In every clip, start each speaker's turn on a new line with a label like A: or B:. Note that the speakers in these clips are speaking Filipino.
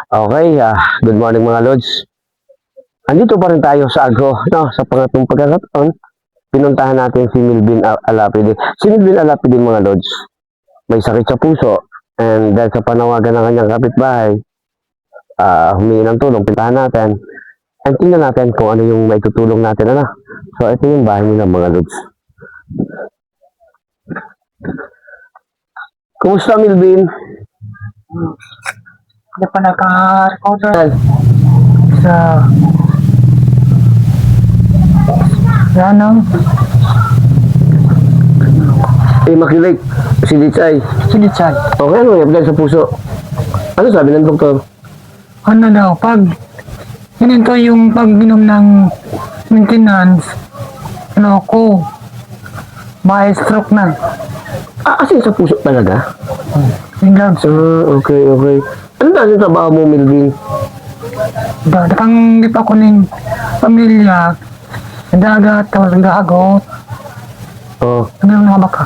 A: Okay, good morning mga Lods. Andito pa rin tayo sa Agro, no? Sa pangatlong pagkakataon, pinuntahan natin si Milvin Alapide. Si Milvin Alapide mga Lods, may sakit sa puso, and dahil sa panawagan ng kanyang kapitbahay, humingi ng tulong, pinuntahan natin, and tingnan natin kung ano yung may tutulong natin, ano? So, ito yung bahay nila mga Lods. Kumusta Milvin?
B: Hindi pa naka-recorder sa ano,
A: Makilig, si Dichay.
B: silichan.
A: Okay, ano yung sa puso? Ano sabi ng doktor?
B: Ano daw, pag ganito yung pag-inom ng maintenance, ano ko, may stroke na.
A: Kasi sa puso talaga?
B: Yung gloves.
A: Okay. Ano na yung trabaho mo, Milvin?
B: Datang di pa ko ng pamilya, dagat, tapos nagahagot, ano yung mga baka,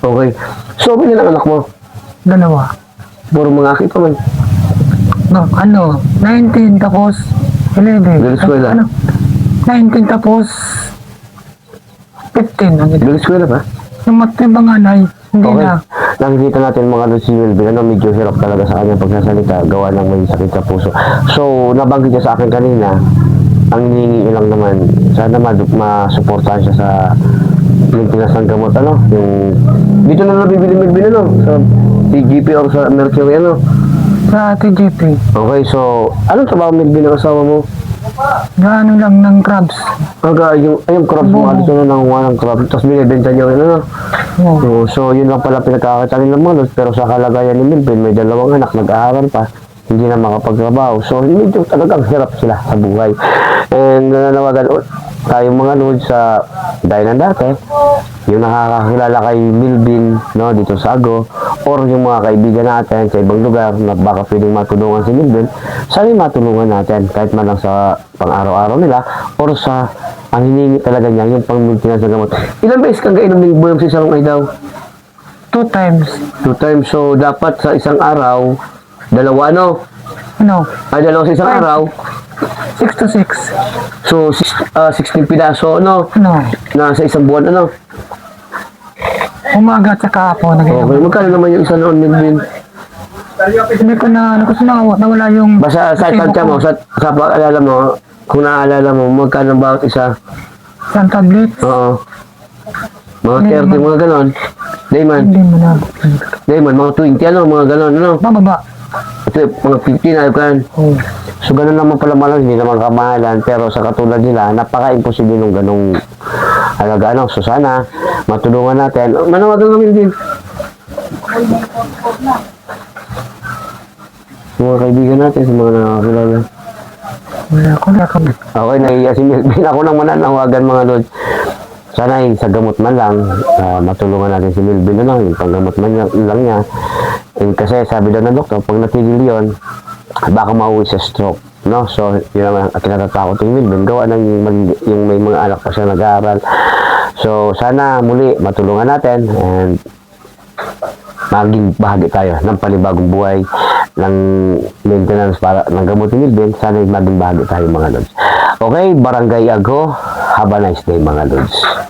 A: Okay. So, ano anak mo?
B: dalawa.
A: Puro mga aki pa man.
B: No, 19 tapos 11.
A: Galing eskwela?
B: 19 tapos 15.
A: Galing eskwela ba?
B: Yung matibang hindi
A: Okay.
B: na.
A: Nakikita natin mga Lods si Milvin, medyo hirap talaga sa kanya pagsasalita, gawa ng may sakit sa puso. So, nabanggit niya sa akin kanina, ang hinihingi lang naman, sana masuportahan siya sa maintenance ng gamot, yung, dito na nabibili Milvin, sa TGP or sa Mercury,
B: Sa TGP.
A: Okay, so, anong trabaho Milvin ng asawa mo?
B: Gaano lang ng crabs.
A: Yung crabs mo, dito na nangunga ng crabs, tapos binibenta niya yun,
B: Oh.
A: So, yun lang pala pinagkakita ng mga Lods, pero sa kalagayan ni Milvin, may dalawang anak, nag-aaral pa, hindi na makapagtrabaho. So, medyo talagang hirap sila sa buhay. And nananawagan tayong mga Lods sa dahil ng dati, yung nakakakilala kay Milvin, dito sa Agro, or yung mga kaibigan natin sa ibang lugar na baka pwedeng matulungan si Milvin, sana matulungan natin kahit man lang sa pang-araw-araw nila or sa ang hiningi talaga niya, yung pang-maintenance ng gamot. Ilang beses kang kainom ng buyong sa isang daw?
B: 2 times.
A: 2 times. So, dapat sa isang araw, dalawa, dalawa sa isang araw.
B: 6 to 6.
A: So, 16 pidaso, na sa isang buwan,
B: Umaga at saka hapon.
A: Okay, magkano naman yung isang noon, Milvin?
B: Hindi ko na, kasi nawala yung...
A: Basta sa tansya mo, sa pag-alala mo, kung naaalala mo, magkano bawat isa?
B: Isang tablet.
A: Oo. Mga 30, mga ganon. Dayman,
B: Hindi mo na.
A: mga 20, mga ganon,
B: Bababa.
A: Ito, mga 15, kan.
B: Oh.
A: So, ganun naman pala malang, hindi naman kamahalan, pero sa katulad nila, napaka-imposible ng ganong halaga, So, sana, matulungan natin. Manawagan kami din. Mga kaibigan natin, sa mga nakakilala.
B: Wala ko na kami.
A: Okay, nahiya si Milvin. Ako nang mananawagan mga Lods. Sana sa gamot man lang, matulungan natin si Milvin yung panggamot man lang niya. Kasi sabi daw ng doktor, pag natigil yun, baka mauwi sa stroke. So, yun naman ang kinatatakot ng Milvin. Gawa ng yung may mga anak pa siya nag-aaral. So, sana muli matulungan natin and maging bahagi tayo ng panibagong buhay ng maintenance para ng gamot ni Milvin. Sana maging bahagi tayo mga Lods. Okay, Barangay Agro. Have a nice day mga Lods.